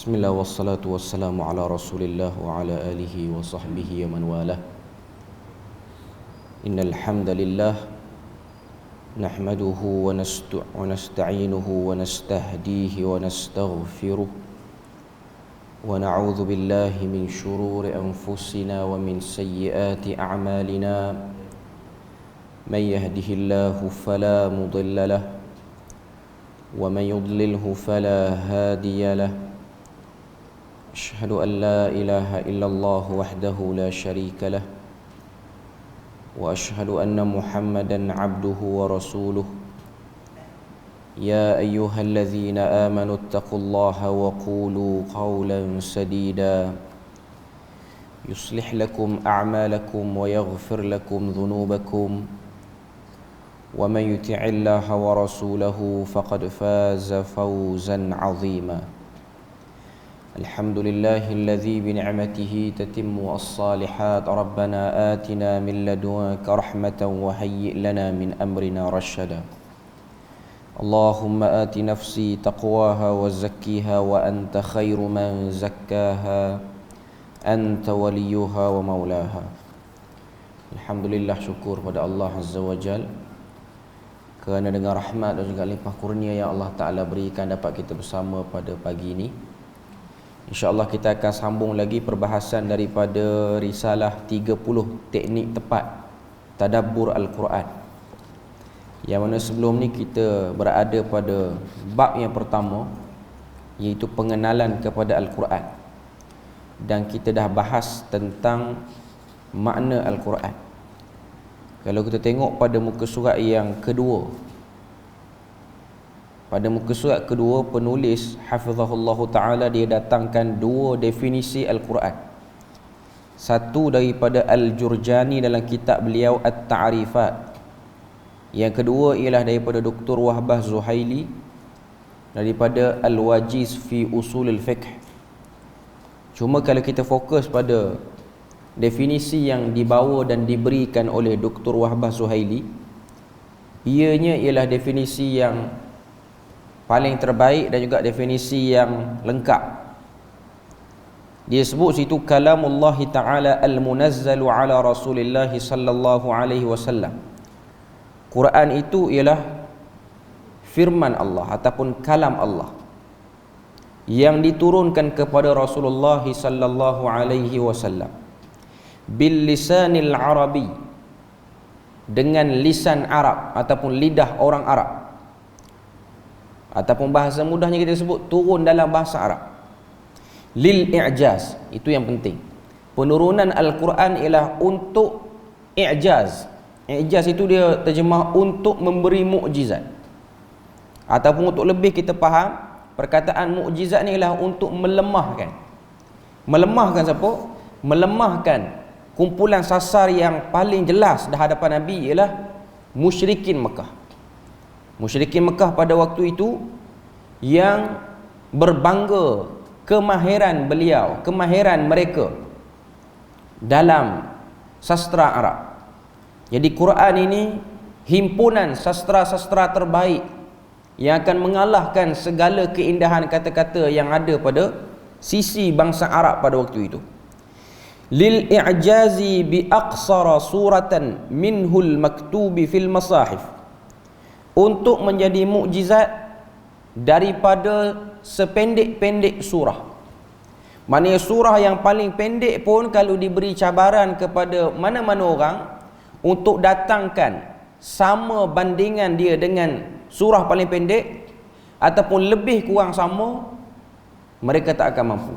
Bismillah wassalatu wassalamu ala rasulillah wa ala alihi wa sahbihi wa man walah. Innal hamdalillah nahmaduhu wa nasta'inuhu wa nastahdihi wa nastaghfiruh wa na'udzu billahi min shururi anfusina wa min sayyiati a'malina. Man yahdihillahu fala mudilla lahu wa man yudlilhu fala hadiya lahu. أشهد أن لا إله إلا الله وحده لا شريك له وأشهد أن محمدا عبده ورسوله. يا أيها الذين آمنوا اتقوا الله وقولوا قولا سديدا يصلح لكم أعمالكم ويغفر لكم ذنوبكم ومن يطع الله ورسوله فقد فاز فوزا عظيما. الحمد لله الذي بنعمته تتم الصالحات. ربنا آتنا من لدنك رحمة وهيئ لنا من أمرنا رشدا. اللهم آت نفسي تقواها وزكيها وأنت خير من زكاها أنت وليها ومولاها. Alhamdulillah, syukur pada Allah Azza wa Jal kerana dengan rahmat dan juga limpah kurnia yang Allah Ta'ala berikan dapat kita bersama pada pagi ini. InsyaAllah kita akan sambung lagi perbahasan daripada risalah 30 teknik tepat tadabbur Al-Quran, yang mana sebelum ni kita berada pada bab yang pertama, iaitu pengenalan kepada Al-Quran, dan kita dah bahas tentang makna Al-Quran. Kalau kita tengok pada muka surat yang kedua, pada muka surat kedua, penulis hafizahullah ta'ala dia datangkan dua definisi Al-Quran. Satu daripada Al-Jurjani dalam kitab beliau At-Ta'rifat. Yang kedua ialah daripada Dr. Wahbah Zuhaili daripada Al-Wajiz fi Usulul Fiqh. Cuma kalau kita fokus pada definisi yang dibawa dan diberikan oleh Dr. Wahbah Zuhaili, ianya ialah definisi yang paling terbaik dan juga definisi yang lengkap. Dia sebut situ kalamullah ta'ala al-munazzalu ala Rasulillah sallallahu alaihi wasallam. Quran itu ialah firman Allah ataupun kalam Allah yang diturunkan kepada Rasulullah sallallahu alaihi wasallam bil lisanil arabi, dengan lisan Arab ataupun lidah orang Arab, ataupun bahasa mudahnya kita sebut turun dalam bahasa Arab. Lil i'jaz, itu yang penting. Penurunan Al-Quran ialah untuk i'jaz. I'jaz itu dia terjemah untuk memberi mukjizat, ataupun untuk lebih kita faham, perkataan mukjizat ni ialah untuk melemahkan. Melemahkan siapa? Melemahkan kumpulan sasar yang paling jelas di hadapan Nabi ialah musyrikin Mekah. Musyrikin Mekah pada waktu itu yang berbangga kemahiran beliau, kemahiran mereka dalam sastra Arab. Jadi Quran ini himpunan sastra-sastra terbaik yang akan mengalahkan segala keindahan kata-kata yang ada pada sisi bangsa Arab pada waktu itu. Lil i'jazi bi aqsara suratan minhul maktubi fil masahif, untuk menjadi mukjizat daripada sependek-pendek surah. Maknanya surah yang paling pendek pun kalau diberi cabaran kepada mana-mana orang untuk datangkan sama bandingan dia dengan surah paling pendek ataupun lebih kurang sama, mereka tak akan mampu.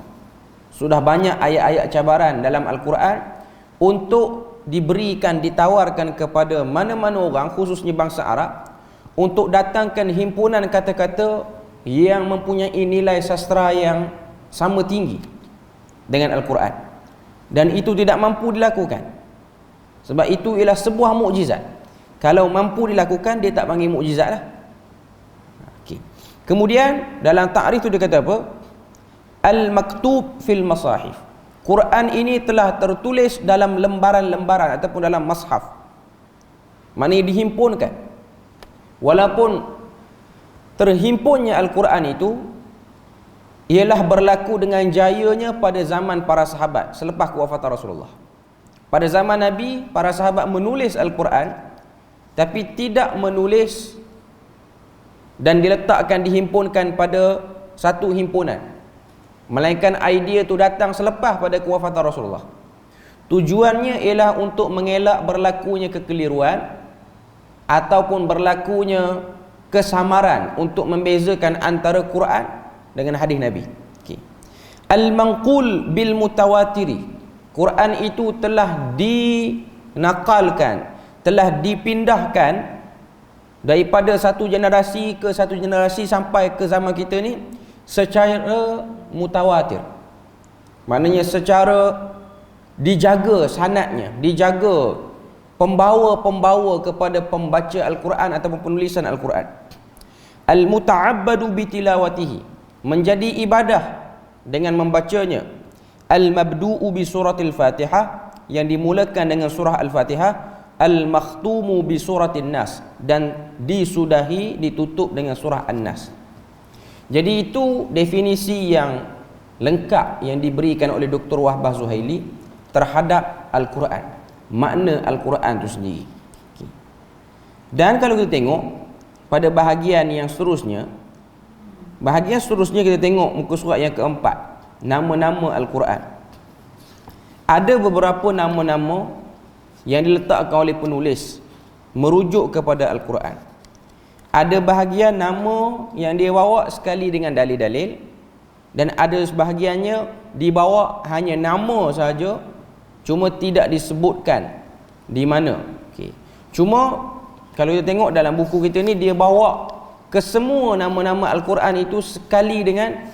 Sudah banyak ayat-ayat cabaran dalam Al-Quran untuk diberikan, ditawarkan kepada mana-mana orang, khususnya bangsa Arab, untuk datangkan himpunan kata-kata yang mempunyai nilai sastra yang sama tinggi dengan Al-Quran, dan itu tidak mampu dilakukan. Sebab itu ialah sebuah mukjizat. Kalau mampu dilakukan, dia tak panggil mukjizat lah. Okay. Kemudian dalam ta'rif tu dia kata apa? Al-maktub fil masahif, Quran ini telah tertulis dalam lembaran-lembaran ataupun dalam mashaf. Maknanya dihimpunkan. Walaupun terhimpunnya Al-Quran itu ialah berlaku dengan jayanya pada zaman para sahabat selepas kewafatan Rasulullah. Pada zaman Nabi, para sahabat menulis Al-Quran, tapi tidak menulis dan diletakkan, dihimpunkan pada satu himpunan, melainkan idea itu datang selepas pada kewafatan Rasulullah. Tujuannya ialah untuk mengelak berlakunya kekeliruan ataupun berlakunya kesamaran, untuk membezakan antara Quran dengan hadis Nabi. Okay. Al-manqul bil mutawatiri, Quran itu telah dinakalkan, telah dipindahkan daripada satu generasi ke satu generasi sampai ke zaman kita ni secara mutawatir. Maknanya secara dijaga sanadnya, dijaga pembawa-pembawa kepada pembaca Al-Quran ataupun penulisan Al-Quran. Al-muta'abbadu bitilawatihi, menjadi ibadah dengan membacanya. Al-mabdu'u bi suratil Fatihah, yang dimulakan dengan surah Al-Fatihah. Al-makhtumu bi suratin Nas, dan disudahi, ditutup dengan surah An-Nas. Jadi itu definisi yang lengkap yang diberikan oleh Dr. Wahbah Zuhaili terhadap Al-Quran, makna Al-Quran itu sendiri. Okay. Dan kalau kita tengok pada bahagian yang seterusnya, kita tengok muka surat yang keempat, nama-nama Al-Quran. Ada beberapa nama-nama yang diletakkan oleh penulis merujuk kepada Al-Quran. Ada bahagian nama yang dia bawa sekali dengan dalil-dalil, dan ada sebahagiannya dibawa hanya nama sahaja, cuma tidak disebutkan di mana. Okay. Cuma kalau kita tengok dalam buku kita ni, dia bawa ke semua nama-nama Al-Quran itu sekali dengan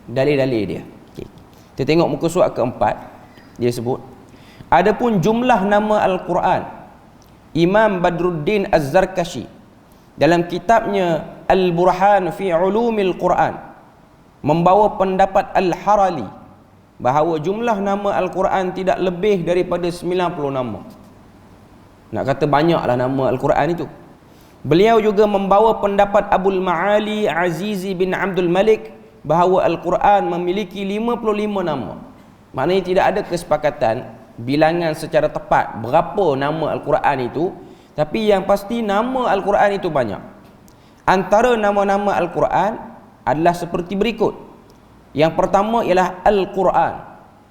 dalil-dalil dia. Okay. Kita tengok muka surat keempat, dia sebut, adapun jumlah nama Al-Quran, Imam Badruddin Az-Zarkashi dalam kitabnya Al-Burhan fi Ulumil Quran membawa pendapat Al-Harali bahawa jumlah nama Al-Quran tidak lebih daripada 90 nama. Nak kata banyaklah nama Al-Quran itu. Beliau juga membawa pendapat Abul Ma'ali Azizi bin Abdul Malik bahawa Al-Quran memiliki 55 nama. Maknanya tidak ada kesepakatan bilangan secara tepat berapa nama Al-Quran itu, tapi yang pasti nama Al-Quran itu banyak. Antara nama-nama Al-Quran adalah seperti berikut. Yang pertama ialah Al-Quran,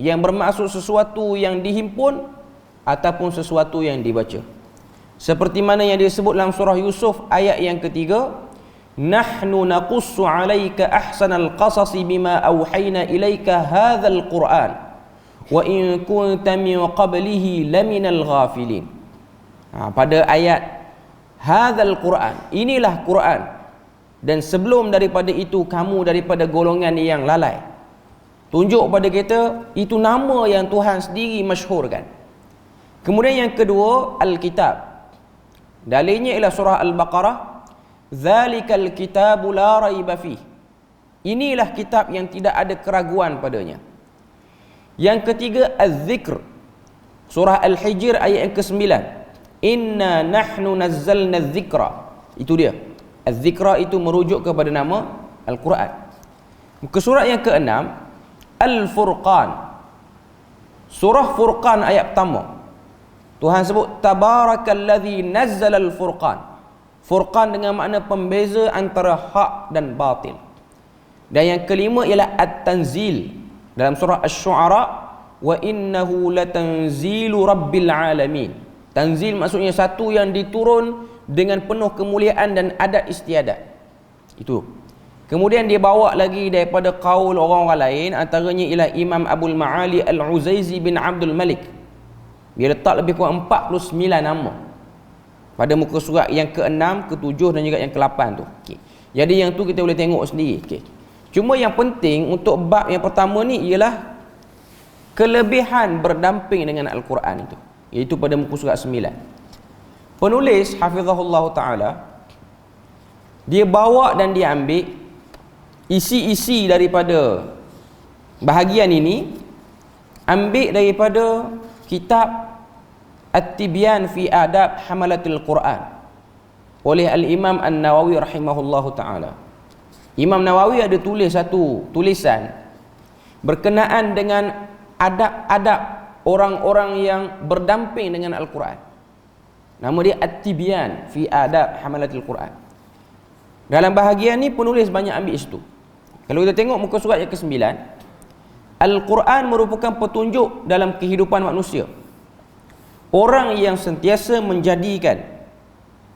yang bermaksud sesuatu yang dihimpun ataupun sesuatu yang dibaca. Seperti mana yang disebut dalam surah Yusuf ayat yang ketiga, nahnu naqussu 'alaika ahsanal qasasi bima auhayna ilaika hadzal Qur'an wa in kunta min qablihi laminal ghafilin. Pada ayat hadzal Qur'an, inilah Quran, dan sebelum daripada itu kamu daripada golongan yang lalai. Tunjuk pada kita itu nama yang Tuhan sendiri masyhurkan. Kemudian yang kedua, Al-Kitab. Dalilnya ialah surah Al-Baqarah, zalikal kitabu la raiba fih, inilah kitab yang tidak ada keraguan padanya. Yang ketiga, Az-Zikr, surah Al-Hijr ayat yang ke-9, inna nahnu nazzalna az-zikra, itu dia. Az-Zikra itu merujuk kepada nama Al-Quran. Muka surat yang ke-6, Al-Furqan, surah Furqan ayat pertama. Tuhan sebut tabarakalladzi nazzala al-furqan. Furqan dengan makna pembeza antara hak dan batil. Dan yang kelima ialah At-Tanzil dalam surah Asy-Syu'ara, wa innahu latanzilu rabbil alamin. Tanzil maksudnya satu yang diturun dengan penuh kemuliaan dan adat istiadat. Itu. Kemudian dia bawa lagi daripada kaul orang-orang lain, antaranya ialah Imam Abul Ma'ali Al-Uzaizi bin Abdul Malik. Dia letak lebih kurang 49 nama pada muka surat yang ke-6, ke-7 dan juga yang ke-8 tu. Okay. Jadi yang tu kita boleh tengok sendiri. Okay. Cuma yang penting untuk bab yang pertama ni ialah kelebihan berdamping dengan Al-Quran itu, iaitu pada muka surat 9. Penulis hafizahullah ta'ala, dia bawa dan dia ambil isi-isi daripada bahagian ini, ambil daripada kitab At-Tibyan fi Adab Hamalatil Quran oleh Al-Imam An-Nawawi rahimahullahu ta'ala. Imam Nawawi ada tulis satu tulisan berkenaan dengan adab-adab orang-orang yang berdamping dengan Al-Quran. Nama dia At-Tibyan fi Adab Hamalatil Quran. Dalam bahagian ni penulis banyak ambil situ. Kalau kita tengok muka surat yang ke-9, Al-Quran merupakan petunjuk dalam kehidupan manusia. Orang yang sentiasa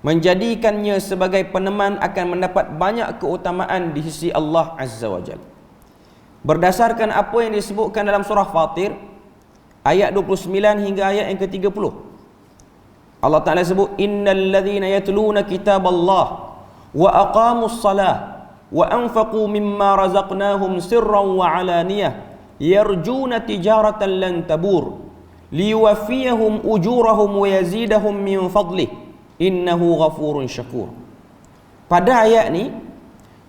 menjadikannya sebagai peneman akan mendapat banyak keutamaan di sisi Allah Azza wa Jalla. Berdasarkan apa yang disebutkan dalam surah Fatir ayat 29 hingga ayat yang ke-30, Allah Ta'ala sebut, innal ladzina yatluna kitaballah wa aqamus salah wa anfaqu mimma razaqnahum sirran wa alaniyah yarjuna tijaratan lan tabur liwafiyahum ujurahum wa yazidahum min fadlih innahu ghafurun syakur. Pada ayat ni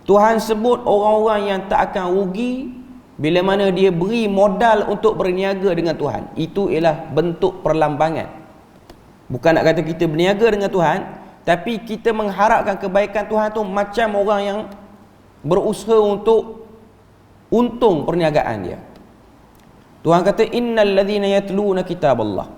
Tuhan sebut orang-orang yang tak akan rugi bila mana dia beri modal untuk berniaga dengan Tuhan. Itu ialah bentuk perlambangan. Bukan nak kata kita berniaga dengan Tuhan, tapi kita mengharapkan kebaikan Tuhan tu macam orang yang berusaha untuk untung perniagaan dia. Tuhan kata innal ladzina yatluna kitaballah,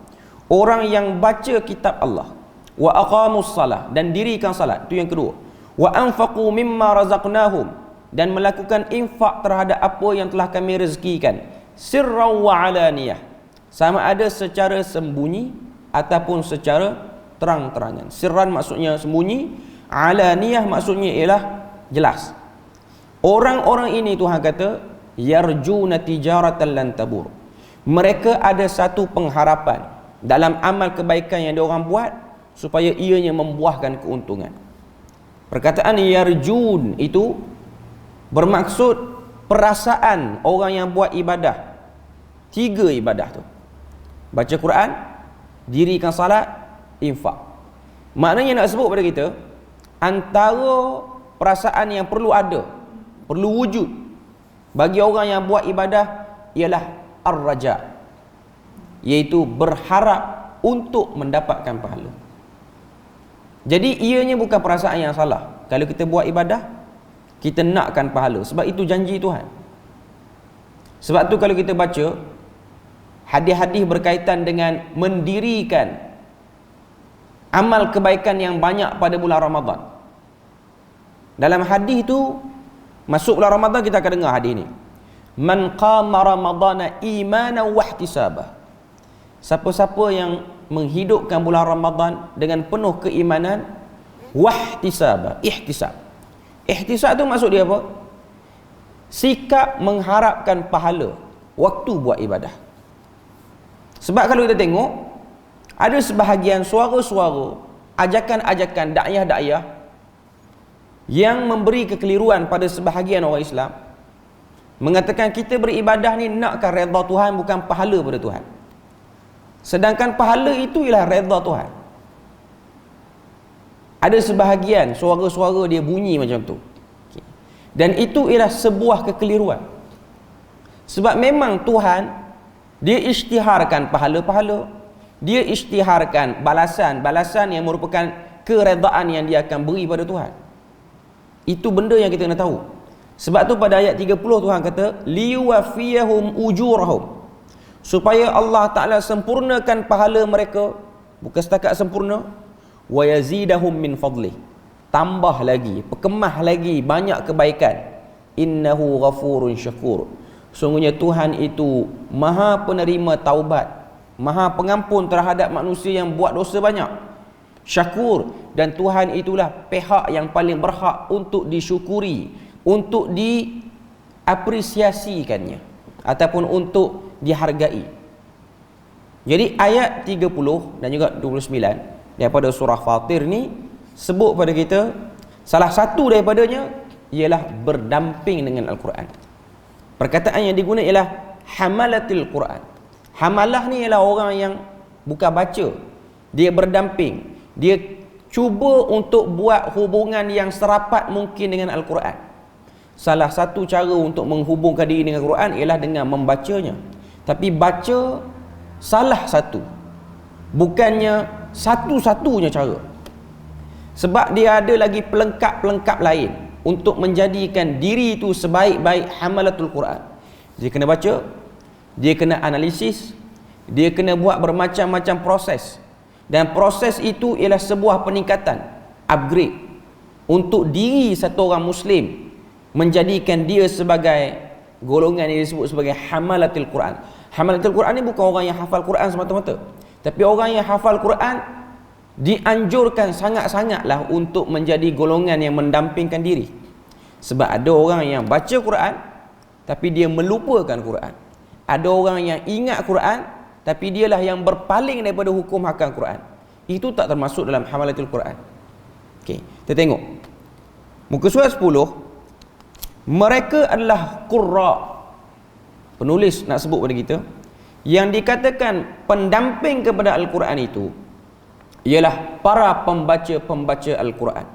orang yang baca kitab Allah, wa aqamus salah, dan dirikan salat, itu yang kedua, wa anfaqu mimma razaqnahum, dan melakukan infak terhadap apa yang telah kami rezekikan, sirran wa alaniyah, sama ada secara sembunyi ataupun secara terang-terangan. Sirran maksudnya sembunyi, alaniyah maksudnya ialah jelas. Orang-orang ini Tuhan kata yarjuna tijaratan lan tabur, mereka ada satu pengharapan dalam amal kebaikan yang diorang buat supaya ianya membuahkan keuntungan. Perkataan yarjun itu bermaksud perasaan orang yang buat ibadah. 3 ibadah tu: baca Quran, dirikan salat, infak. Maknanya nak sebut pada kita, antara perasaan yang perlu ada, perlu wujud bagi orang yang buat ibadah ialah ar-raja, iaitu berharap untuk mendapatkan pahala. Jadi ianya bukan perasaan yang salah. Kalau kita buat ibadah, kita nakkan pahala, sebab itu janji Tuhan. Sebab tu kalau kita baca hadis-hadis berkaitan dengan mendirikan amal kebaikan yang banyak pada bulan Ramadan, dalam hadis tu, masuk bulan Ramadan kita akan dengar hadis ni, man qama ramadana imanan wa ihtisaba, siapa-siapa yang menghidupkan bulan Ramadan dengan penuh keimanan, wa ihtisaba, ihtisab tu maksud dia apa? Sikap mengharapkan pahala waktu buat ibadah. Sebab kalau kita tengok, ada sebahagian suara-suara, ajakan-ajakan dakwah-dakwah yang memberi kekeliruan pada sebahagian orang Islam, mengatakan kita beribadah ni nakkan redha Tuhan, bukan pahala pada Tuhan. Sedangkan pahala itu ialah redha Tuhan. Ada sebahagian suara-suara dia bunyi macam tu. Dan itu ialah sebuah kekeliruan. Sebab memang Tuhan, dia isytiharkan pahala-pahala, dia isytiharkan balasan-balasan yang merupakan keredaan yang dia akan beri pada Tuhan. Itu benda yang kita kena tahu. Sebab tu pada ayat 30 Tuhan kata liwafiyahum ujurahum, supaya Allah Ta'ala sempurnakan pahala mereka, bukan setakat sempurna, wa yazidahum min fadlih, tambah lagi, perkemah lagi banyak kebaikan. Innahu ghafurun syakur, sungguhnya Tuhan itu maha penerima taubat, maha pengampun terhadap manusia yang buat dosa banyak. Syakur, dan Tuhan itulah pihak yang paling berhak untuk disyukuri, untuk diapresiasikannya, ataupun untuk dihargai. Jadi ayat 30 dan juga 29 daripada surah Fatir ni sebut pada kita, salah satu daripadanya ialah berdamping dengan Al-Quran. Perkataan yang digunakan ialah hamalatil Quran. Hamalah ni ialah orang yang bukan baca, dia berdamping, dia cuba untuk buat hubungan yang serapat mungkin dengan Al-Quran. Salah satu cara untuk menghubungkan diri dengan Al-Quran ialah dengan membacanya. Tapi baca salah satu, bukannya satu-satunya cara. Sebab dia ada lagi pelengkap-pelengkap lain untuk menjadikan diri itu sebaik-baik hamalatul Quran. Dia kena baca, dia kena analisis, dia kena buat bermacam-macam proses. Dan proses itu ialah sebuah peningkatan, upgrade untuk diri satu orang Muslim, menjadikan dia sebagai golongan yang disebut sebagai hamalatul Quran. Hamalatul Quran ni bukan orang yang hafal Quran semata-mata, tapi orang yang hafal Quran dianjurkan sangat-sangatlah untuk menjadi golongan yang mendampingkan diri. Sebab ada orang yang baca Quran tapi dia melupakan Quran. Ada orang yang ingat Quran tapi dialah yang berpaling daripada hukum hakam Quran. Itu tak termasuk dalam hamalatul Quran. Okey, kita tengok muka surat 10. Mereka adalah qurra. Penulis nak sebut pada kita, yang dikatakan pendamping kepada Al-Quran itu ialah para pembaca-pembaca Al-Quran,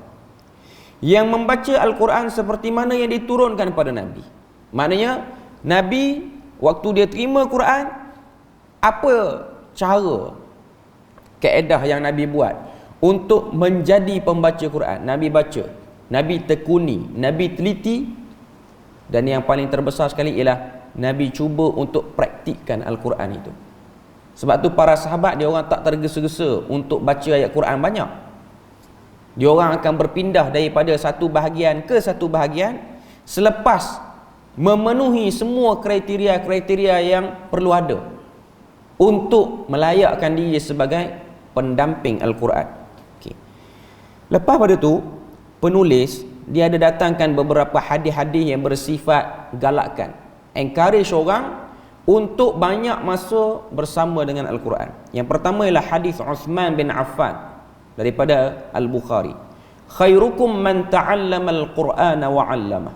yang membaca Al-Quran seperti mana yang diturunkan kepada Nabi. Maknanya Nabi waktu dia terima Quran, apa cara, kaedah yang Nabi buat untuk menjadi pembaca Quran? Nabi baca, Nabi tekuni, Nabi teliti, dan yang paling terbesar sekali ialah Nabi cuba untuk praktikkan Al-Quran itu. Sebab tu para sahabat dia orang tak tergesa-gesa untuk baca ayat Quran banyak. Dia orang akan berpindah daripada satu bahagian ke satu bahagian selepas memenuhi semua kriteria-kriteria yang perlu ada untuk melayakkan diri sebagai pendamping Al-Quran. Okay. Lepas pada tu, penulis dia ada datangkan beberapa hadis-hadis yang bersifat galakkan, encourage orang untuk banyak masa bersama dengan Al-Quran. Yang pertama ialah hadis Uthman bin Affan daripada Al-Bukhari. Khairukum man ta'allama al-Qur'ana wa 'allama.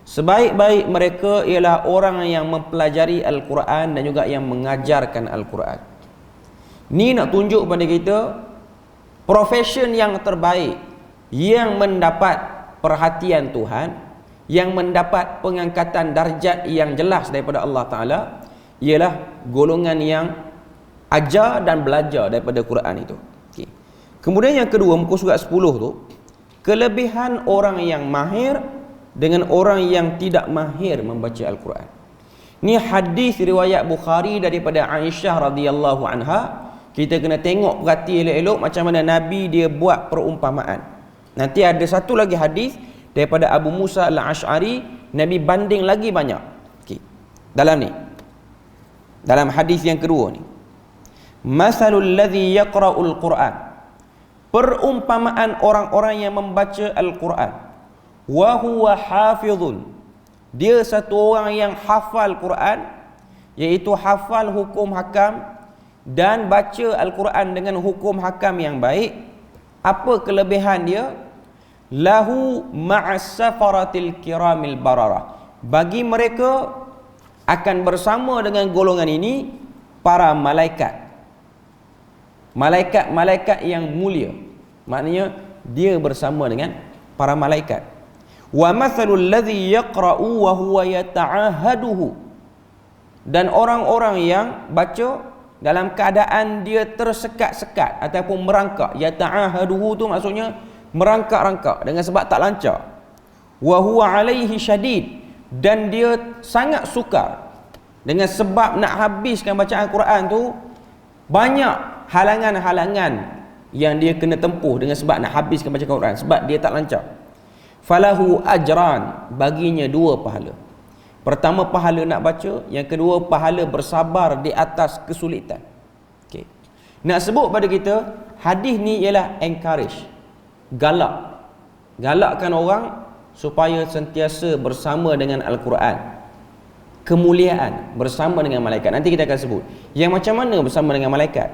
Sebaik-baik mereka ialah orang yang mempelajari Al-Quran dan juga yang mengajarkan Al-Quran. Ni nak tunjuk pada kita profession yang terbaik, yang mendapat perhatian Tuhan, yang mendapat pengangkatan darjat yang jelas daripada Allah Ta'ala, ialah golongan yang ajar dan belajar daripada Quran itu. Okay. Kemudian yang kedua, muka surat 10 tu, kelebihan orang yang mahir dengan orang yang tidak mahir membaca Al-Quran. Ni hadis riwayat Bukhari daripada Aisyah radhiyallahu anha. Kita kena tengok, perhati elok-elok macam mana Nabi dia buat perumpamaan. Nanti ada satu lagi hadis daripada Abu Musa al-Ash'ari, Nabi banding lagi banyak. Okay. Dalam hadis yang kedua ni, masalul ladzi yaqra'ul Quran, perumpamaan orang-orang yang membaca Al-Quran, wa huwa hafizun, dia satu orang yang hafal Quran, iaitu hafal hukum hakam dan baca Al-Quran dengan hukum hakam yang baik. Apa kelebihan dia? Lahu ma'as safaratil kiramil bararah, bagi mereka akan bersama dengan golongan ini para malaikat yang mulia. Maknanya dia bersama dengan para malaikat. Wa mathalul ladzi yaqra'u wa huwa yata'ahaduhu, dan orang-orang yang baca dalam keadaan dia tersekat-sekat ataupun merangkak. Yata'ahaduhu tu maksudnya merangkak-rangkak dengan sebab tak lancar. Wa huwa alaihi syadid, dan dia sangat sukar dengan sebab nak habiskan bacaan Quran tu, banyak halangan-halangan yang dia kena tempuh dengan sebab nak habiskan bacaan Quran, sebab dia tak lancar. Falahu ajran, baginya dua pahala. Pertama pahala nak baca, yang kedua pahala bersabar di atas kesulitan. Okay. Nak sebut pada kita, hadis ni ialah encourage, galakkan orang supaya sentiasa bersama dengan Al-Quran, kemuliaan bersama dengan malaikat. Nanti kita akan sebut yang macam mana bersama dengan malaikat.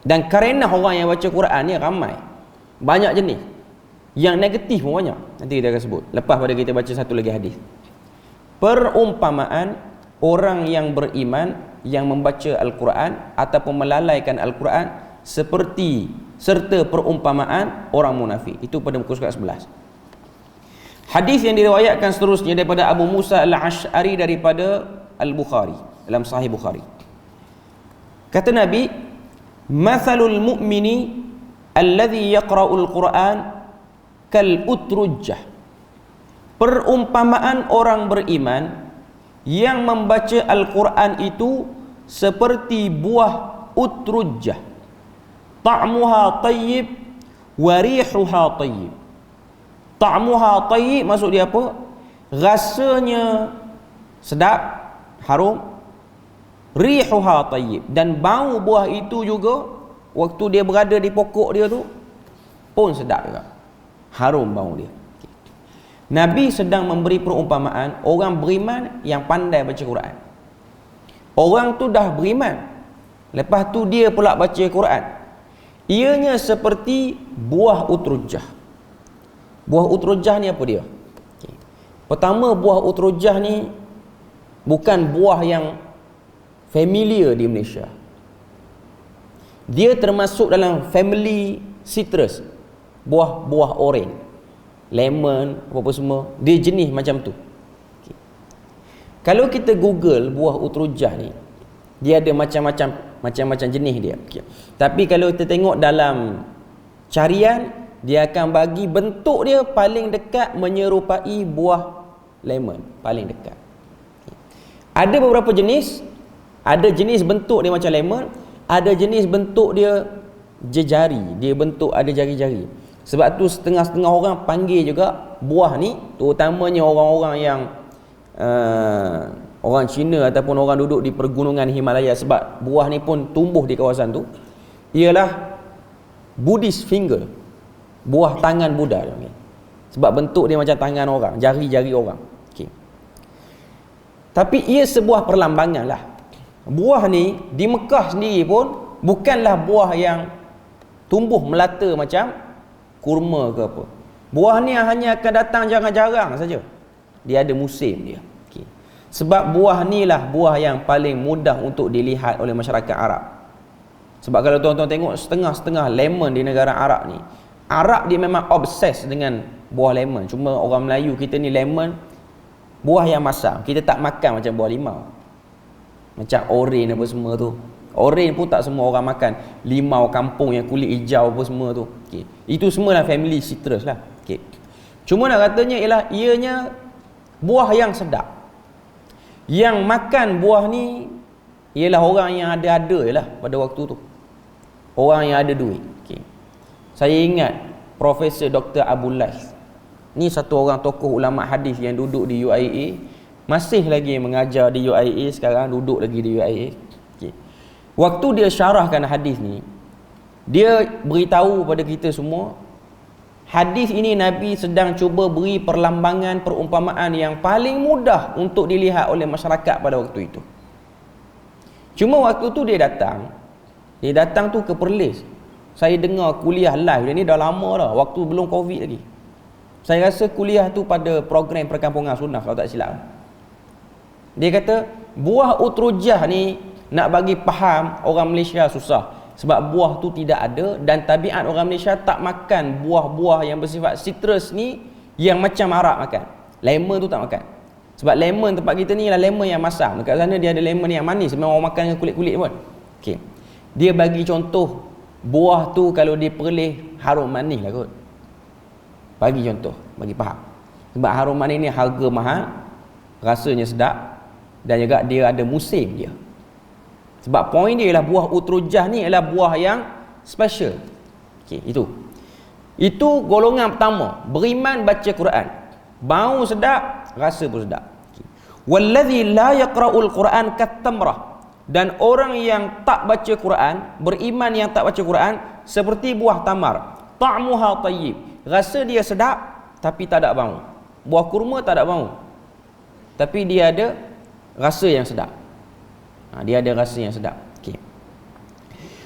Dan kerana orang yang baca Quran ni ramai, banyak jenis, yang negatif pun banyak. Nanti kita akan sebut lepas pada kita baca satu lagi hadis. Perumpamaan orang yang beriman yang membaca Al-Quran ataupun melalaikan Al-Quran seperti serta perumpamaan orang munafik. Itu pada muka surat 11. Hadis yang diriwayatkan seterusnya daripada Abu Musa al-Ash'ari daripada Al-Bukhari, dalam Sahih Bukhari. Kata Nabi, mathalul mu'mini alladhi yaqra'ul Quran kal utrujjah perumpamaan orang beriman yang membaca Al-Quran itu seperti buah utrujjah, ta'muha tayyib wa rihuha tayyib. Ta'muha tayyib maksud dia apa? Rasanya sedap, harum. Rihuha tayyib, dan bau buah itu juga waktu dia berada di pokok dia tu pun sedap juga, harum bau dia. Nabi sedang memberi perumpamaan orang beriman yang pandai baca Quran. Orang tu dah beriman, lepas tu dia pula baca Quran, ianya seperti buah utrujjah. Buah utrujjah ni apa dia? Pertama, buah utrujjah ni bukan buah yang familiar di Malaysia. Dia termasuk dalam family citrus, buah-buah oren, lemon, apa-apa semua. Dia jenis macam tu. Kalau kita Google buah utrujjah ni, dia ada macam-macam jenis dia. Tapi kalau kita tengok dalam carian, dia akan bagi bentuk dia paling dekat menyerupai buah lemon, paling dekat. Ada beberapa jenis. Ada jenis bentuk dia macam lemon, ada jenis bentuk dia jejari, dia bentuk ada jari-jari. Sebab tu setengah-setengah orang panggil juga buah ni, terutamanya orang-orang yang orang Cina ataupun orang duduk di pergunungan Himalaya, sebab buah ni pun tumbuh di kawasan tu, ialah Buddhist finger, buah tangan Buddha. Sebab bentuk dia macam tangan orang, jari-jari orang. Okay. Tapi ia sebuah perlambangan lah. Buah ni di Mekah sendiri pun bukanlah buah yang tumbuh melata macam kurma ke apa. Buah ni hanya akan datang jarang-jarang saja. Dia ada musim dia. Okay. Sebab buah ni lah buah yang paling mudah untuk dilihat oleh masyarakat Arab. Sebab kalau tuan-tuan tengok setengah-setengah lemon di negara Arab ni, Arab dia memang obses dengan buah lemon. Cuma orang Melayu kita ni lemon buah yang masam, kita tak makan macam buah limau. Macam oren apa semua tu. Oren pun tak semua orang makan. Limau kampung yang kulit hijau apa semua tu. Okay. Itu semualah family citrus lah. Okay. Cuma nak katanya ialah ianya buah yang sedap. Yang makan buah ni ialah orang yang ada-ada lah pada waktu tu. Orang yang ada duit. Okay. Saya ingat Profesor Dr. Abu Laith. Ni satu orang tokoh ulama hadis yang duduk di UIA, masih lagi mengajar di UIA sekarang, duduk lagi di UIA. Okay. Waktu dia syarahkan hadis ni, dia beritahu pada kita semua, hadis ini Nabi sedang cuba beri perlambangan perumpamaan yang paling mudah untuk dilihat oleh masyarakat pada waktu itu. Cuma waktu tu dia datang tu ke Perlis. Saya dengar kuliah live dia ni dah lama dah, waktu belum Covid lagi. Saya rasa kuliah tu pada program Perkampungan Sunnah kalau tak silap. Dia kata buah utrujjah ni nak bagi faham orang Malaysia susah. Sebab buah tu tidak ada, dan tabiat orang Malaysia tak makan buah-buah yang bersifat citrus ni yang macam Arab makan. Lemon tu tak makan. Sebab lemon tempat kita ni ialah lemon yang masam. Dekat sana dia ada lemon yang manis, memang orang makan dengan kulit-kulit pun. Okey. Dia bagi contoh buah tu kalau diperleh harum manis lah kot. Bagi contoh, bagi faham. Sebab harum manis ni harga mahal, rasanya sedap, dan juga dia ada musim dia. Sebab poin dia ialah buah utrujjah ni adalah buah yang special. Okey, itu golongan pertama, beriman baca Quran. Bau sedap, rasa pun sedap. Okay. Wallazi la yaqra'ul Quran katamrah. Dan orang yang tak baca Quran, beriman yang tak baca Quran, seperti buah tamar. Ta'muha tayyib. Rasa dia sedap tapi tak ada bau. Buah kurma tak ada bau, tapi dia ada rasa yang sedap. Dia ada rasa yang sedap. Okey.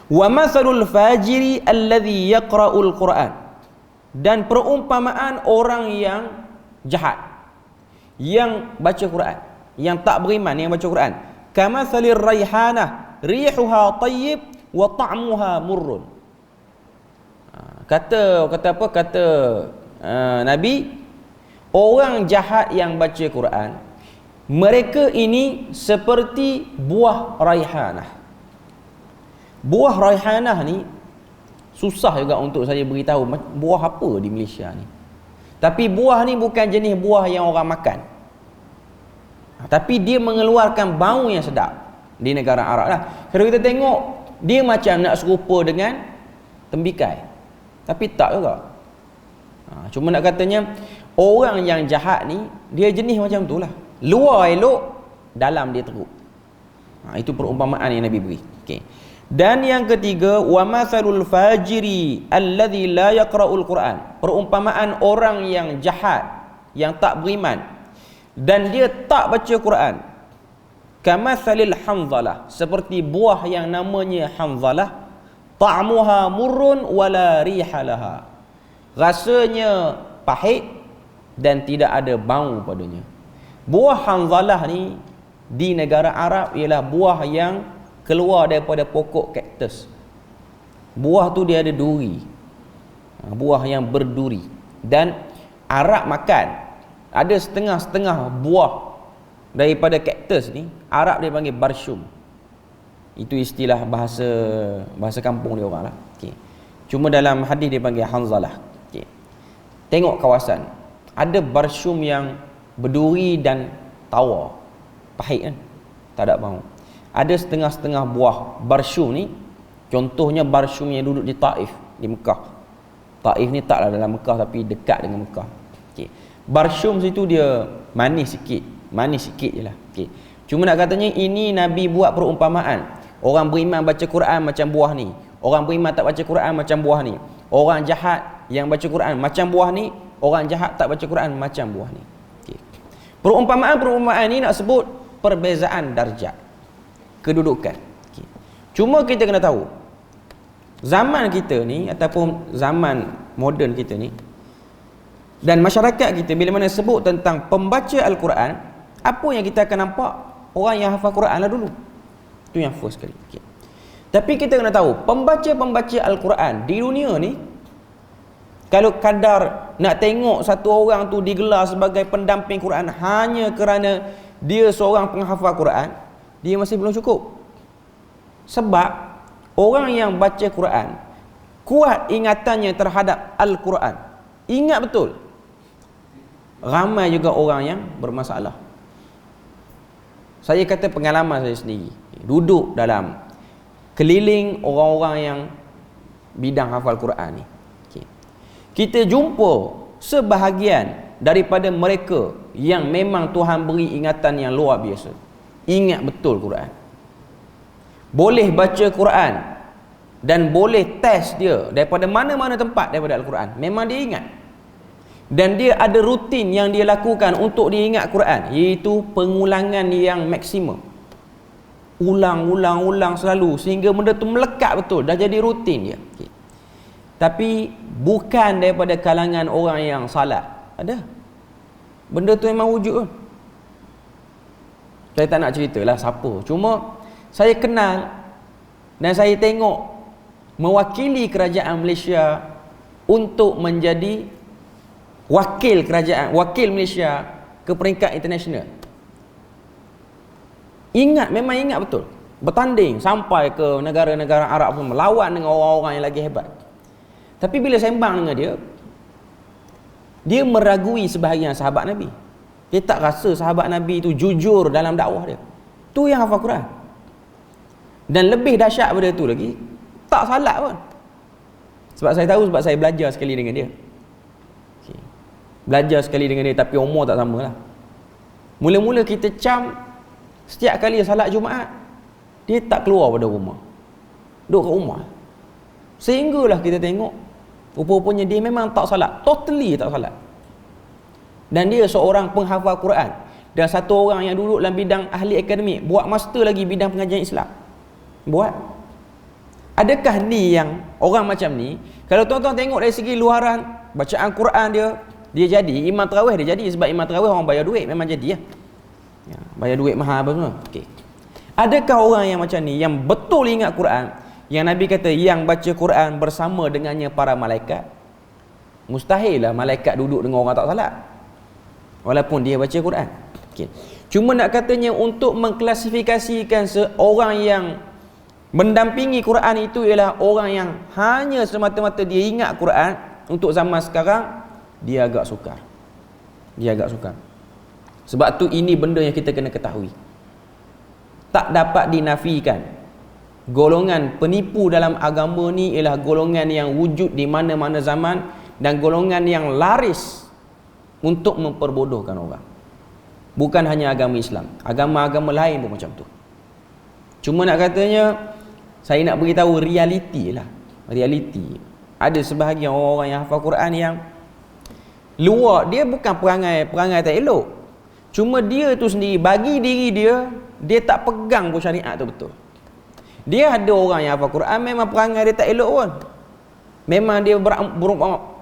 Wa mathalul fajiri alladhi yaqra'ul Quran. Dan perumpamaan orang yang jahat yang baca Quran, yang tak beriman yang baca Quran, kamathalir raihanah rihuha tayyib wa ta'muha murrun. Kata Nabi, orang jahat yang baca Quran, mereka ini seperti buah raihanah. Buah raihanah ni susah juga untuk saya beritahu buah apa di Malaysia ni. Tapi buah ni bukan jenis buah yang orang makan. Tapi dia mengeluarkan bau yang sedap di negara Arab lah. Kalau kita tengok, dia macam nak serupa dengan tembikai, tapi tak juga. Cuma nak katanya, orang yang jahat ni, dia jenis macam tu lah. Luar elok, dalam dia teruk. Itu perumpamaan yang Nabi beri. Okay. Dan yang ketiga, wa mathalul fajiri alladhi la yaqra'ul Quran. Perumpamaan orang yang jahat, yang tak beriman dan dia tak baca Quran. Kamathalil hanzalah, seperti buah yang namanya hanzalah, ta'muha murrun wala rihalaha. Rasanya pahit dan tidak ada bau padanya. Buah hanzalah ni di negara Arab ialah buah yang keluar daripada pokok kaktus. Buah tu dia ada duri. Buah yang berduri. Dan Arab makan. Ada setengah-setengah buah daripada kaktus ni, Arab dia panggil barshum. Itu istilah bahasa kampung dia orang lah. Okay. Cuma dalam hadis dia panggil hanzalah. Okay. Tengok kawasan. Ada barshum yang berduri dan tawar. Pahit kan? Tak ada bau. Ada setengah-setengah buah barshum ni, contohnya barshum yang duduk di Taif, di Mekah. Taif ni taklah dalam Mekah tapi dekat dengan Mekah. Okay. Barshum situ dia manis sikit je lah. Okay. Cuma nak katanya ini Nabi buat perumpamaan. Orang beriman baca Quran macam buah ni, orang beriman tak baca Quran macam buah ni. Orang jahat yang baca Quran macam buah ni, orang jahat tak baca Quran macam buah ni. Okay. Perumpamaan ni nak sebut perbezaan darjat, kedudukan. Okay. Cuma kita kena tahu, zaman kita ni ataupun zaman moden kita ni dan masyarakat kita, bila mana sebut tentang pembaca Al-Quran, apa yang kita akan nampak? Orang yang hafal Quran lah dulu. Itu yang first sekali. Okay. Tapi kita kena tahu, pembaca Al-Quran di dunia ni, kalau kadar nak tengok satu orang tu digelar sebagai pendamping Quran hanya kerana dia seorang penghafal Quran, dia masih belum cukup. Sebab orang yang baca Quran kuat ingatannya terhadap Al-Quran. Ingat betul. Ramai juga orang yang bermasalah. Saya kata pengalaman saya sendiri, duduk dalam keliling orang-orang yang bidang hafal Quran ni. Okay. Kita jumpa sebahagian daripada mereka yang memang Tuhan beri ingatan yang luar biasa. Ingat betul Quran. Boleh baca Quran dan boleh test dia daripada mana-mana tempat daripada Al-Quran. Memang dia ingat. Dan dia ada rutin yang dia lakukan untuk dia ingat Quran, iaitu pengulangan yang maksimum. Ulang selalu sehingga benda tu melekat betul, dah jadi rutin dia. Okay. Tapi bukan daripada kalangan orang yang salat. Ada. Benda tu memang wujud pun. Saya tak nak ceritalah siapa. Cuma saya kenal dan saya tengok mewakili kerajaan Malaysia untuk menjadi wakil Malaysia ke peringkat international. Memang ingat betul. Bertanding sampai ke negara-negara Arab pun, melawan dengan orang-orang yang lagi hebat. Tapi bila sembang dengan dia meragui sebahagian sahabat Nabi. Dia tak rasa sahabat Nabi itu jujur dalam dakwah dia. Tu yang hafal Quran. Dan lebih dahsyat daripada tu lagi, tak salat pun. Sebab saya tahu, sebab saya belajar sekali dengan dia. Belajar sekali dengan dia, tapi umur tak sama lah. Mula-mula kita setiap kali salat Jumaat, dia tak keluar pada rumah, duduk kat rumah. Sehinggalah kita tengok rupa-rupanya dia memang tak salat, totally tak salat. Dan dia seorang penghafal Quran, dan satu orang yang duduk dalam bidang ahli akademik, buat master lagi bidang pengajian Islam. Buat. Adakah ni yang orang macam ni, kalau tuan-tuan tengok dari segi luaran bacaan Quran dia jadi imam tarawih, dia jadi sebab imam tarawih orang bayar duit, memang jadi lah. Ya, bayar duit mahal apa semua. Okay. Adakah orang yang macam ni yang betul ingat Quran, yang Nabi kata yang baca Quran bersama dengannya para malaikat? Mustahil lah malaikat duduk dengan orang tak salat walaupun dia baca Quran. Okay. Cuma nak katanya untuk mengklasifikasikan seorang yang mendampingi Quran itu ialah orang yang hanya semata-mata dia ingat Quran untuk zaman sekarang, dia agak sukar. Sebab tu ini benda yang kita kena ketahui. Tak dapat dinafikan. Golongan penipu dalam agama ni ialah golongan yang wujud di mana-mana zaman dan golongan yang laris untuk memperbodohkan orang. Bukan hanya agama Islam, agama-agama lain pun macam tu. Cuma nak katanya, saya nak beritahu realiti lah. Realiti. Ada sebahagian orang-orang yang hafal Quran yang luar dia bukan perangai tak elok. Cuma dia tu sendiri, bagi diri dia tak pegang pun syariat tu betul. Dia ada orang yang hafal Quran, memang perangai dia tak elok pun. Memang dia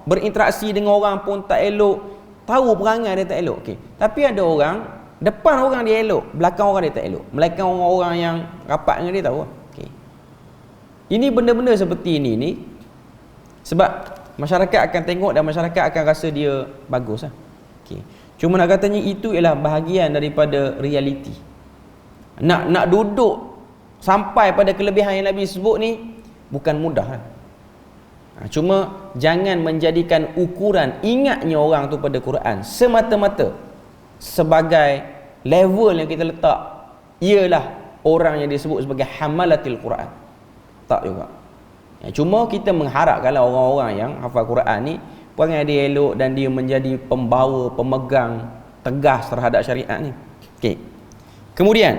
berinteraksi dengan orang pun tak elok, tahu perangai dia tak elok. Okay. Tapi ada orang, depan orang dia elok, belakang orang dia tak elok. Melainkan orang-orang yang rapat dengan dia tahu. Okay. Ini benda-benda seperti ini ni, sebab masyarakat akan tengok dan masyarakat akan rasa dia bagus lah. Okay. Cuma nak katanya itu ialah bahagian daripada realiti. Nak duduk sampai pada kelebihan yang Nabi sebut ni bukan mudah lah. Cuma jangan menjadikan ukuran ingatnya orang tu pada Quran semata-mata sebagai level yang kita letak ialah orang yang disebut sebagai hamalatil Quran. Tak juga. Cuma kita mengharap kalau orang-orang yang hafal Quran ni perangai dia elok dan dia menjadi pembawa, pemegang tegas terhadap syariat ni. Okey. Kemudian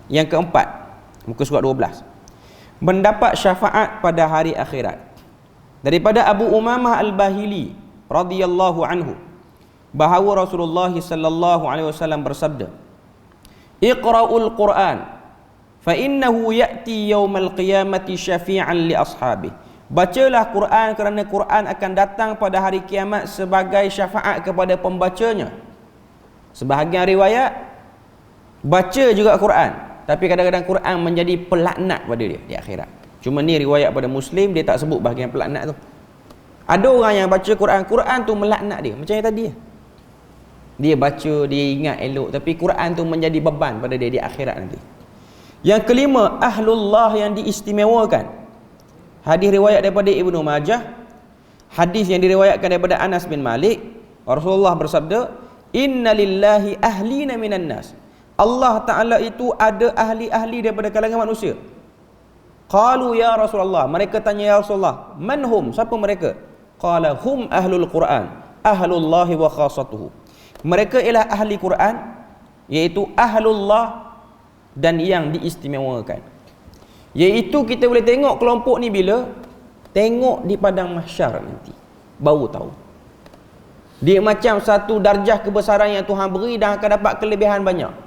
yang keempat, muka surat 12. Mendapat syafaat pada hari akhirat. Daripada Abu Umamah Al-Bahili radhiyallahu anhu bahawa Rasulullah sallallahu alaihi wasallam bersabda, "Iqra'ul Quran fa innahu ya'ti yaumal qiyamati syafi'an li ashabihi." Bacalah Quran kerana Quran akan datang pada hari kiamat sebagai syafaat kepada pembacanya. Sebahagian riwayat baca juga Quran, tapi kadang-kadang Quran menjadi pelaknat pada dia di akhirat. Cuma ni riwayat pada Muslim, dia tak sebut bahagian pelaknat tu. Ada orang yang baca Quran tu melaknat dia, macam yang tadi. Dia baca, dia ingat elok, tapi Quran tu menjadi beban pada dia di akhirat nanti. Yang kelima, ahlullah yang diistimewakan. Hadis riwayat daripada Ibnu Majah, hadis yang diriwayatkan daripada Anas bin Malik, Rasulullah bersabda, "Inna lillahi ahlina minan nas." Allah Ta'ala itu ada ahli-ahli daripada kalangan manusia. Qalu ya Rasulullah, mereka tanya ya Rasulullah, man hum, siapa mereka? Qala hum ahlul Quran, ahlullahi wa khasatuhu. Mereka ialah ahli Quran, iaitu ahlullah dan yang diistimewakan. Iaitu kita boleh tengok kelompok ni bila tengok di padang mahsyar nanti, baru tahu. Dia macam satu darjah kebesaran yang Tuhan beri dan akan dapat kelebihan banyak.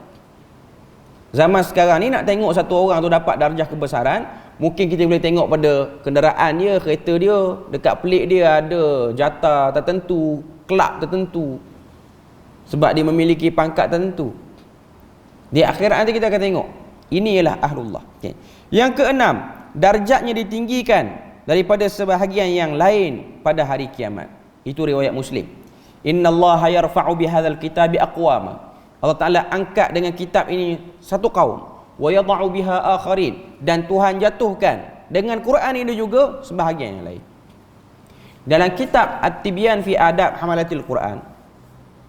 Zaman sekarang ni nak tengok satu orang tu dapat darjah kebesaran, mungkin kita boleh tengok pada kenderaan dia, kereta dia, dekat pelik dia ada jatah tertentu, kelab tertentu, sebab dia memiliki pangkat tertentu. Di akhirat nanti kita akan tengok, ini ialah ahlullah. Okay. Yang keenam, darjatnya ditinggikan daripada sebahagian yang lain pada hari kiamat. Itu riwayat Muslim. Innallaha yarfa'u bihadzal kitabi aqwama. Allah Ta'ala angkat dengan kitab ini satu kaum, wa yadha'u biha akharin, dan Tuhan jatuhkan dengan Quran ini juga sebahagian yang lain. Dalam kitab At-Tibyan fi Adab Hamalatil Quran,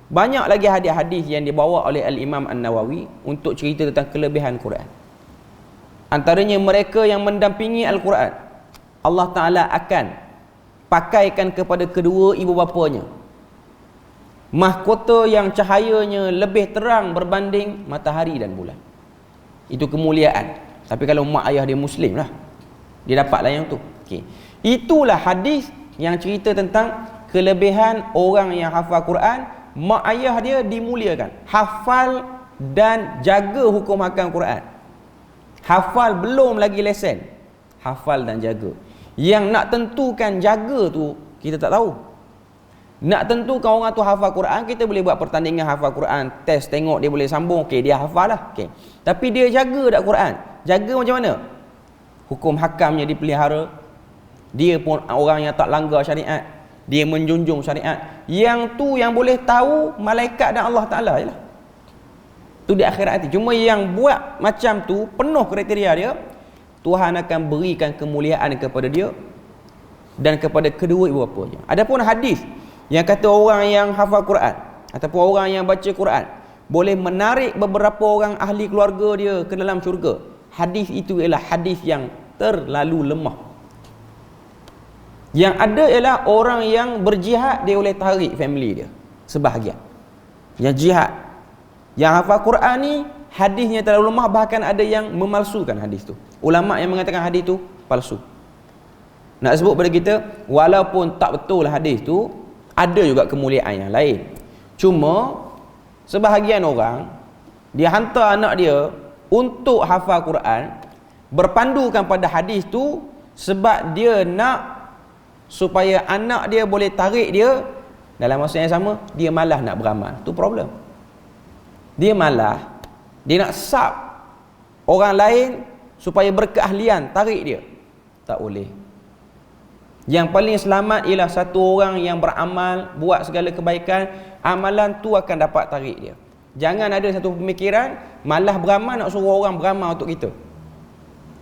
banyak lagi hadis-hadis yang dibawa oleh Al-Imam An-Nawawi untuk cerita tentang kelebihan Quran. Antaranya mereka yang mendampingi Al-Quran, Allah Ta'ala akan pakaikan kepada kedua ibu bapanya mahkota yang cahayanya lebih terang berbanding matahari dan bulan. Itu kemuliaan. Tapi kalau mak ayah dia Muslim lah, dia dapatlah yang tu. Okay. Itulah hadis yang cerita tentang kelebihan orang yang hafal Quran. Mak ayah dia dimuliakan, hafal dan jaga hukum hakam Quran. Hafal belum lagi lesen, hafal dan jaga. Yang nak tentukan jaga tu kita tak tahu. Nak tentukan orang tu hafal Quran, kita boleh buat pertandingan hafal Quran, test tengok dia boleh sambung, okey dia hafal lah. Okay. Tapi dia jaga tak Quran? Jaga macam mana? Hukum hakamnya dipelihara. Dia pun orang yang tak langgar syariat, dia menjunjung syariat. Yang tu yang boleh tahu malaikat dan Allah Ta'ala je lah. Tu di akhirat nanti. Cuma yang buat macam tu penuh kriteria dia, Tuhan akan berikan kemuliaan kepada dia dan kepada kedua ibu bapanya. Adapun hadis Yang kata orang yang hafal Quran ataupun orang yang baca Quran boleh menarik beberapa orang ahli keluarga dia ke dalam syurga. Hadis itu ialah hadis yang terlalu lemah. Yang ada ialah orang yang berjihad, dia boleh tarik family dia sebahagian. Yang jihad, yang hafal Quran ni hadisnya terlalu lemah, bahkan ada yang memalsukan hadis tu. Ulama yang mengatakan hadis tu palsu. Nak sebut pada kita, walaupun tak betul hadis tu, ada juga kemuliaan yang lain. Cuma sebahagian orang dia hantar anak dia untuk hafal Quran berpandukan pada hadis tu sebab dia nak supaya anak dia boleh tarik dia. Dalam masa yang sama dia malas nak beramal. Tu problem. Dia malas, dia nak sub orang lain supaya berkeahlian tarik dia. Tak boleh. Yang paling selamat ialah satu orang yang beramal, buat segala kebaikan, amalan tu akan dapat tarik dia. Jangan ada satu pemikiran malah beramal nak suruh orang beramal untuk kita.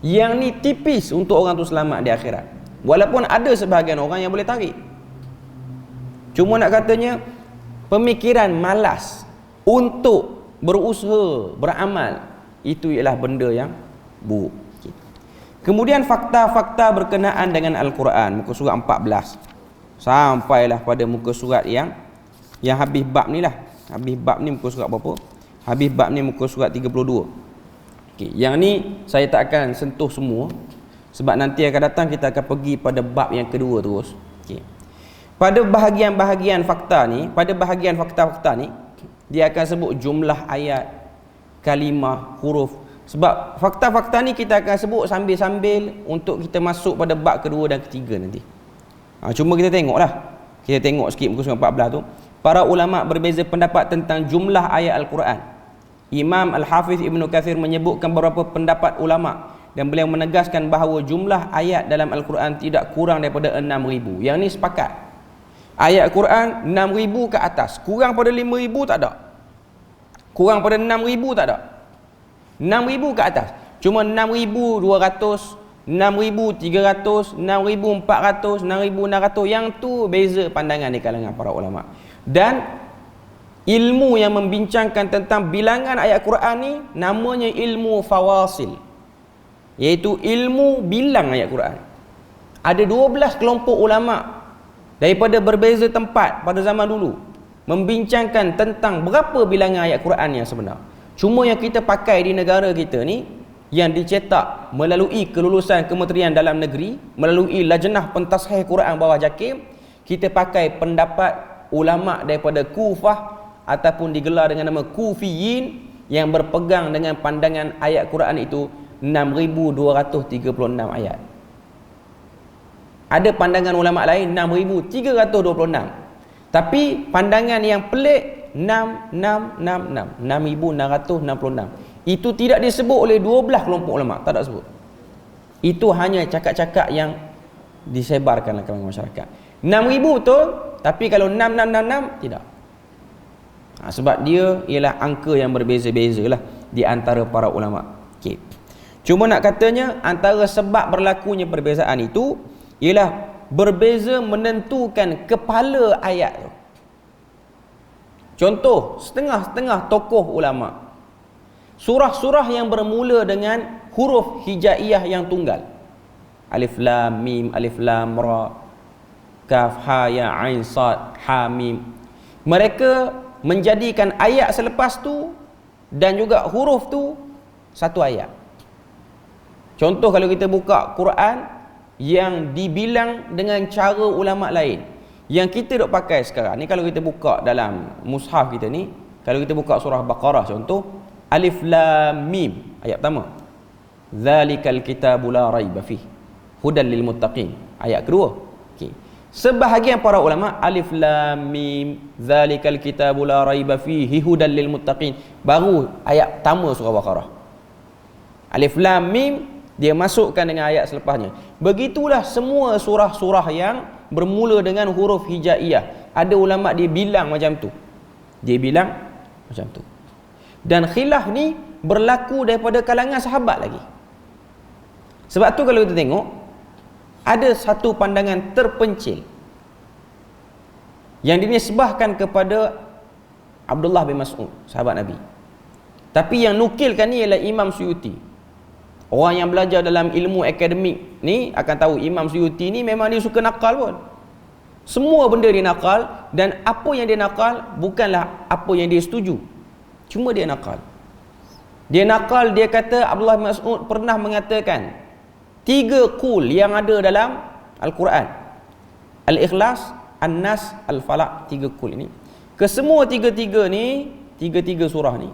Yang ni tipis untuk orang tu selamat di akhirat. Walaupun ada sebahagian orang yang boleh tarik. Cuma nak katanya pemikiran malas untuk berusaha beramal, itu ialah benda yang buruk. Kemudian fakta-fakta berkenaan dengan Al-Quran, muka surat 14 sampailah pada muka surat yang habis bab ni lah. Habis bab ni muka surat berapa? Habis bab ni muka surat 32. Okey, yang ni saya tak akan sentuh semua sebab nanti akan datang kita akan pergi pada bab yang kedua terus. Okey. Pada bahagian-bahagian fakta ni, pada bahagian fakta-fakta ni, dia akan sebut jumlah ayat, kalimah, huruf. Sebab fakta-fakta ni kita akan sebut sambil-sambil untuk kita masuk pada bab kedua dan ketiga nanti. Cuma kita tengoklah. Kita tengok sikit muka surat 14 tu. Para ulama berbeza pendapat tentang jumlah ayat Al-Quran. Imam Al-Hafiz Ibn Kathir menyebutkan beberapa pendapat ulama dan beliau menegaskan bahawa jumlah ayat dalam Al-Quran tidak kurang daripada 6,000. Yang ni sepakat. Ayat Quran 6,000 ke atas. Kurang pada 5,000 tak ada. Kurang pada 6,000 tak ada. 6,000 ke atas. Cuma 6,200, 6,300, 6,400, 6,600. Yang tu beza pandangan di kalangan para ulama. Dan ilmu yang membincangkan tentang bilangan ayat Quran ni namanya ilmu fawasil, iaitu ilmu bilang ayat Quran. Ada 12 kelompok ulama daripada berbeza tempat pada zaman dulu membincangkan tentang berapa bilangan ayat Quran yang sebenar. Cuma yang kita pakai di negara kita ni, yang dicetak melalui kelulusan Kementerian Dalam Negeri, melalui Lajnah Pentashih Quran bawah JAKIM, kita pakai pendapat ulama daripada Kufah ataupun digelar dengan nama Kufiyin yang berpegang dengan pandangan ayat Quran itu 6,236 ayat. Ada pandangan ulama lain 6,326. Tapi pandangan yang pelik 6,666. Itu tidak disebut oleh 12 kelompok ulama, tak ada sebut. Itu hanya cakap-cakap yang disebarkan dalam masyarakat. 6,000 betul, tapi kalau 6,666 tidak. Sebab dia ialah angka yang berbeza-beza lah di antara para ulama. Okay. Cuma nak katanya antara sebab berlakunya perbezaan itu ialah berbeza menentukan kepala ayat tu. Contoh, setengah-setengah tokoh ulama, surah-surah yang bermula dengan huruf hijaiyah yang tunggal, alif lam mim, alif lam ra, kaf ha ya ain sad ha mim, mereka menjadikan ayat selepas tu dan juga huruf tu satu ayat. Contoh, kalau kita buka Quran yang dibilang dengan cara ulama lain, yang kita dok pakai sekarang ni, kalau kita buka dalam mushaf kita ni, kalau kita buka surah Baqarah contoh, alif lam mim ayat pertama, zalikal kitabu la raiba fih hudan lil muttaqin ayat kedua. Okey, sebahagian para ulama alif lam mim zalikal kitabu la raiba fihi hudan lil muttaqin baru ayat pertama surah Baqarah. Alif lam mim dia masukkan dengan ayat selepasnya. Begitulah semua surah-surah yang bermula dengan huruf hijaiyah. Ada ulama dia bilang macam tu. Dia bilang macam tu. Dan khilaf ni berlaku daripada kalangan sahabat lagi. Sebab tu kalau kita tengok, ada satu pandangan terpencil yang dinisbahkan kepada Abdullah bin Mas'ud, sahabat Nabi. Tapi yang nukilkan ni ialah Imam Suyuti. Orang yang belajar dalam ilmu akademik ni akan tahu Imam Suyuti ni memang dia suka nakal pun. Semua benda dia nakal, dan apa yang dia nakal bukanlah apa yang dia setuju. Cuma dia nakal. Dia nakal, dia kata Abdullah bin Mas'ud pernah mengatakan 3 qul yang ada dalam Al-Quran. Al-Ikhlas, An-Nas, Al-Falaq, 3 qul ini. Kesemua 3 ni, 3 surah ni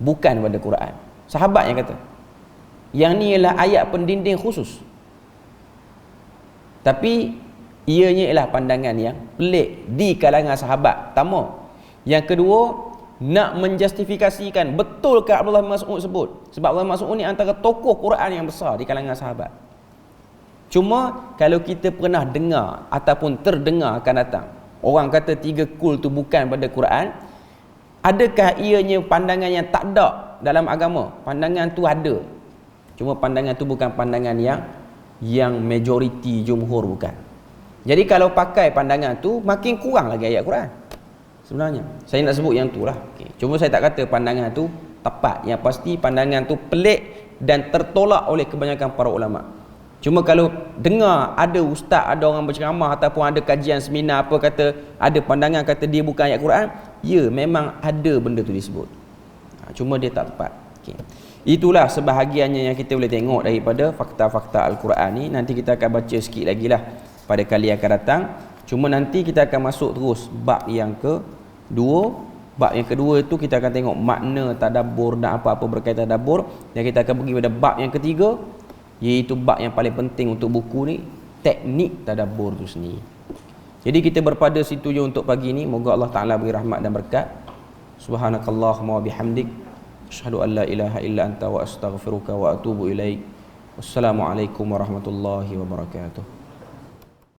bukan pada Quran. Sahabat yang kata. Yang ni ialah ayat pendinding khusus. Tapi ianya ialah pandangan yang pelik di kalangan sahabat. Pertama. Yang kedua, nak menjustifikasikan betul ke Abdullah bin Mas'ud sebut. Sebab Abdullah bin Mas'ud ni antara tokoh Quran yang besar di kalangan sahabat. Cuma kalau kita pernah dengar ataupun terdengar akan datang orang kata 3 qul tu bukan pada Quran, adakah ianya pandangan yang tak ada dalam agama? Pandangan tu ada. Cuma pandangan tu bukan pandangan yang majoriti jumhur, bukan. Jadi kalau pakai pandangan tu makin kurang lagi ayat Quran. Sebenarnya saya nak sebut yang tu lah. Cuma saya tak kata pandangan tu tepat. Yang pasti pandangan tu pelik dan tertolak oleh kebanyakan para ulama. Cuma kalau dengar ada ustaz, ada orang berceramah ataupun ada kajian seminar apa kata ada pandangan kata dia bukan ayat Quran, ya memang ada benda tu disebut. Cuma dia tak tepat. Itulah sebahagiannya yang kita boleh tengok daripada fakta-fakta Al-Quran ni. Nanti kita akan baca sikit lagi lah pada kali yang akan datang. Cuma nanti kita akan masuk terus bab yang kedua. Bab yang kedua itu kita akan tengok makna tadabbur dan apa-apa berkaitan tadabbur. Dan kita akan pergi pada bab yang ketiga, iaitu bab yang paling penting untuk buku ni, teknik tadabbur tu sendiri. Jadi kita berpada situ je untuk pagi ni. Moga Allah Ta'ala beri rahmat dan berkat. Subhanakallahumma wa bihamdik, asyhadu an la ilaha illa anta wa astaghfiruka wa atubu ilaik. Wassalamualaikum warahmatullahi wabarakatuh.